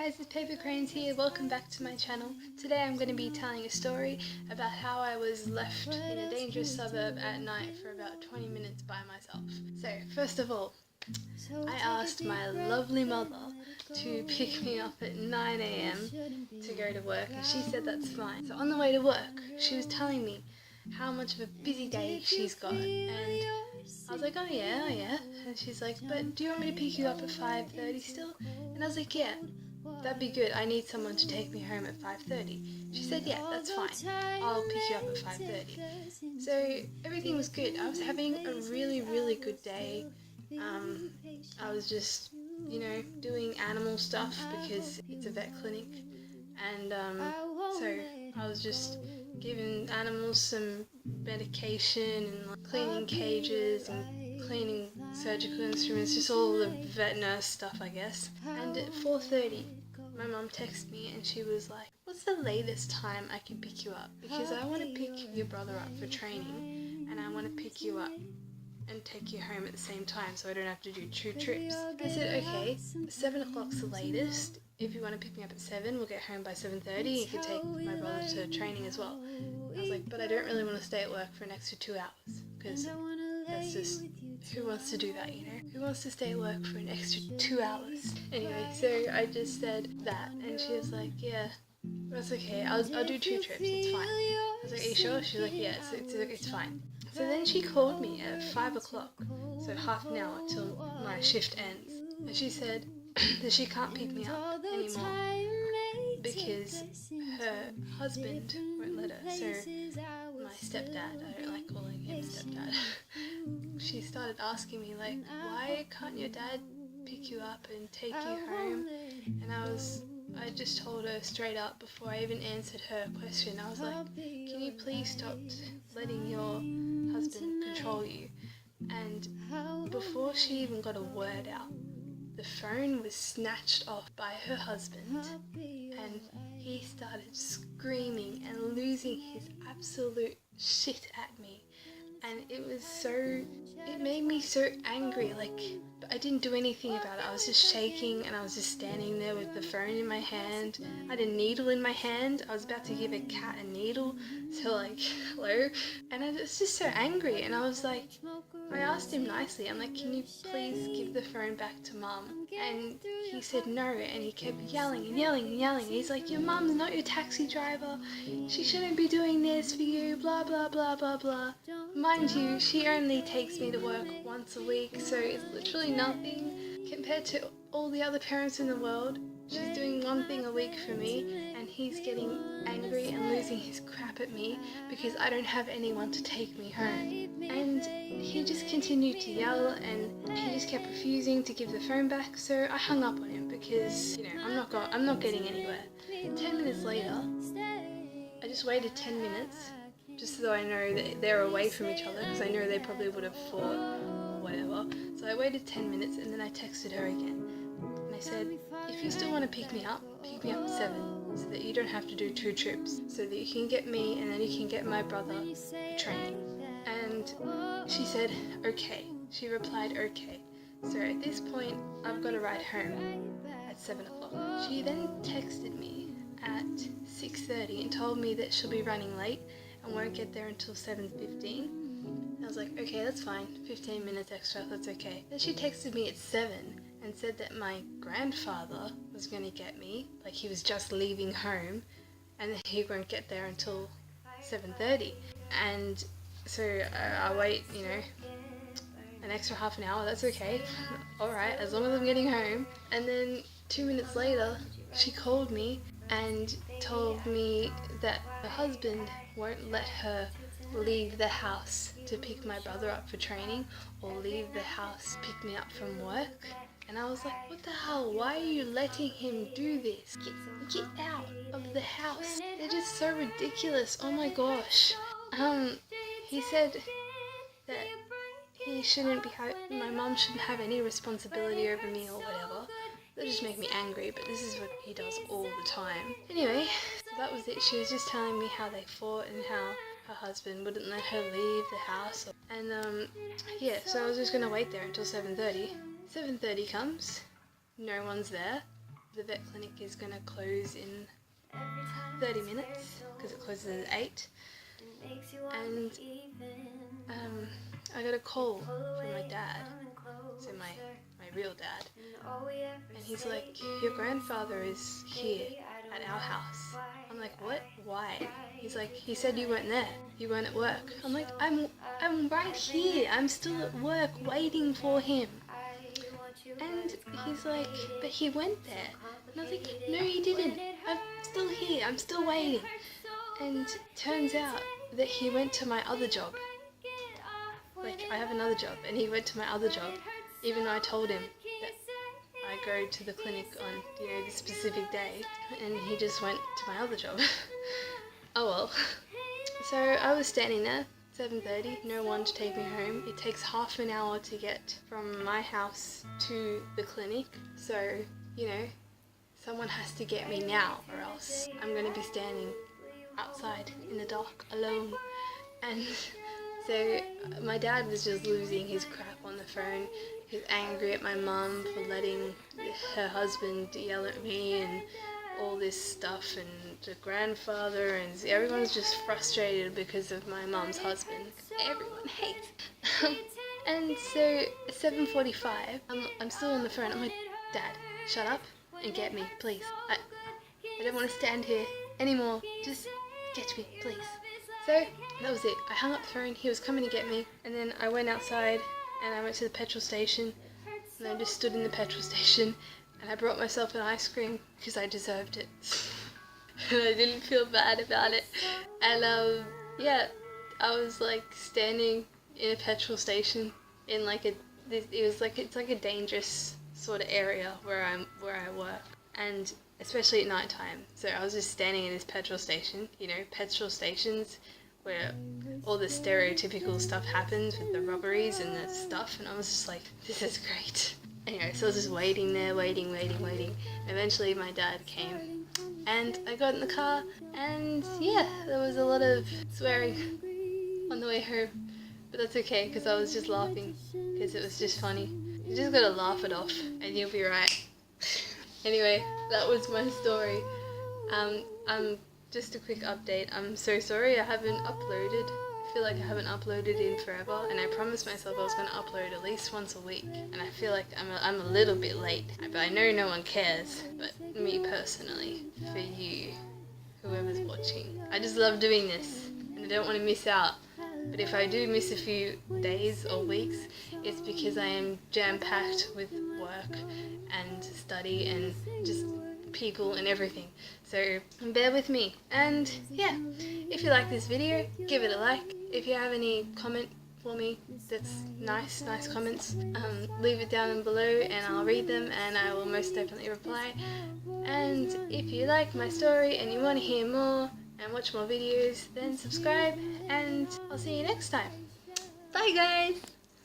guys, it's Paper Cranes here. Welcome back to my channel. Today I'm going to be telling a story about how I was left in a dangerous suburb at night for about 20 minutes by myself. So, first of all, I asked my lovely mother to pick me up at 9 a.m. to go to work, and she said that's fine. So on the way to work, she was telling me how much of a busy day she's got, and I was like, oh yeah. And she's like, but do you want me to pick you up at 5:30 still? And I was like, yeah, that'd be good. I need someone to take me home at 5:30. She said, yeah, that's fine. I'll pick you up at 5:30. So everything was good. I was having a really good day. I was just, doing animal stuff because it's a vet clinic. And so I was just giving animals some medication and cleaning cages and cleaning surgical instruments, just all the vet nurse stuff, I guess. And at 4:30, my mum texted me and she was like, what's the latest time I can pick you up? Because I want to pick your brother up for training and I want to pick you up and take you home at the same time so I don't have to do 2 trips. I said, okay, 7 o'clock's the latest. If you want to pick me up at 7, we'll get home by 7:30. You can take my brother to training as well. I was like, but I don't really want to stay at work for an extra 2 hours because that's just, who wants to do that, Who wants to stay at work for an extra 2 hours? Anyway, so I just said that and she was like, yeah, that's okay. I'll do 2 trips, it's fine. I was like, are you sure? She was like, yeah, it's fine. So then she called me at 5 o'clock, so half an hour till my shift ends. And she said that she can't pick me up anymore because her husband won't let her. So my stepdad, I don't like calling him stepdad, she started asking me like, why can't your dad pick you up and take you home? And I just told her straight up before I even answered her question. I was like, can you please stop letting your husband control you? And before she even got a word out, the phone was snatched off by her husband and he started screaming and losing his absolute shit at me. And it made me so angry, but I didn't do anything about it. I was just shaking and I was just standing there with the phone in my hand. I had a needle in my hand. I was about to give a cat a needle, so hello? And I was just so angry and I was like, I asked him nicely, I'm like, can you please give the phone back to mum? And he said no, and he kept yelling and yelling and yelling. He's like, your mum's not your taxi driver. She shouldn't be doing this for you, blah, blah, blah, blah, blah. Mind you, she only takes me to work once a week, so it's literally nothing compared to all the other parents in the world. She's doing one thing a week for me, and he's getting angry and losing his crap at me because I don't have anyone to take me home. And he just continued to yell and he just kept refusing to give the phone back, so I hung up on him because, I'm not getting anywhere. 10 minutes later, I just waited 10 minutes just so I know that they're away from each other because I know they probably would have fought or whatever. So I waited 10 minutes and then I texted her again. And I said, if you still want to pick me up at 7 so that you don't have to do 2 trips, so that you can get me and then you can get my brother for training. And she said, okay. She replied, okay. So at this point, I've got to ride home at 7 o'clock. She then texted me at 6:30 and told me that she'll be running late and won't get there until 7:15. I was like, okay, that's fine. 15 minutes extra, that's okay. Then she texted me at 7 and said that my grandfather was going to get me, like he was just leaving home, and that he won't get there until 7:30. And so I wait, an extra half an hour, that's okay. Alright, as long as I'm getting home. And then 2 minutes later, she called me and told me that her husband won't let her leave the house to pick my brother up for training or leave the house to pick me up from work. And I was like, what the hell? Why are you letting him do this? Get out of the house. They're just so ridiculous. Oh my gosh. He said that my mum shouldn't have any responsibility over me or whatever. That just made me angry, but this is what he does all the time. Anyway, so that was it. She was just telling me how they fought and how her husband wouldn't let her leave the house. And yeah, so I was just going to wait there until 7:30. 7:30 comes, no one's there. the vet clinic is going to close in 30 minutes because it closes at 8, and I got a call from my dad, so my real dad, and he's like, your grandfather is here at our house. I'm like, what? Why? He's like, he said you weren't there, you weren't at work. I'm like, I'm right here, I'm still at work waiting for him. And he's like, but he went there. And I was like, no he didn't, I'm still here, I'm still waiting. And turns out that he went to my other job. Like, I have another job, and he went to my other job, even though I told him that I go to the clinic on, this specific day, and he just went to my other job. Oh well. So I was standing there, 7:30, no one to take me home. It takes half an hour to get from my house to the clinic, so, someone has to get me now, or else I'm going to be standing outside in the dark alone. And so my dad was just losing his crap on the phone. He's angry at my mum for letting her husband yell at me and all this stuff, and the grandfather, and everyone's just frustrated because of my mum's husband. Everyone hates. And so at 7:45, I'm still on the phone. I'm like, Dad, shut up and get me, please. I don't want to stand here anymore. Just get me, please. So that was it. I hung up the phone. He was coming to get me, and then I went outside and I went to the petrol station, and I just stood in the petrol station, and I brought myself an ice cream because I deserved it. And I didn't feel bad about it. And I was like standing in a petrol station in like it's like a dangerous sort of area where I work, and especially at night time. So I was just standing in this petrol station, petrol stations where all the stereotypical stuff happens with the robberies and the stuff, and I was just like, this is great. Anyway, so I was just waiting there, waiting. Eventually my dad came, and I got in the car, and there was a lot of swearing on the way home, but that's okay, because I was just laughing, because it was just funny. You just gotta laugh it off, and you'll be right. Anyway, that was my story. Just a quick update. I'm so sorry I haven't uploaded. I feel like I haven't uploaded in forever, and I promised myself I was going to upload at least once a week, and I feel like I'm a little bit late. But I know no one cares, but me personally, for you, whoever's watching. I just love doing this, and I don't want to miss out. But if I do miss a few days or weeks, it's because I am jam-packed with work and study and just people and everything. So bear with me. And if you like this video, give it a like. If you have any comment for me that's nice comments, leave it down below and I'll read them, and I will most definitely reply. And if you like my story and you want to hear more and watch more videos, then subscribe, and I'll see you next time. Bye guys!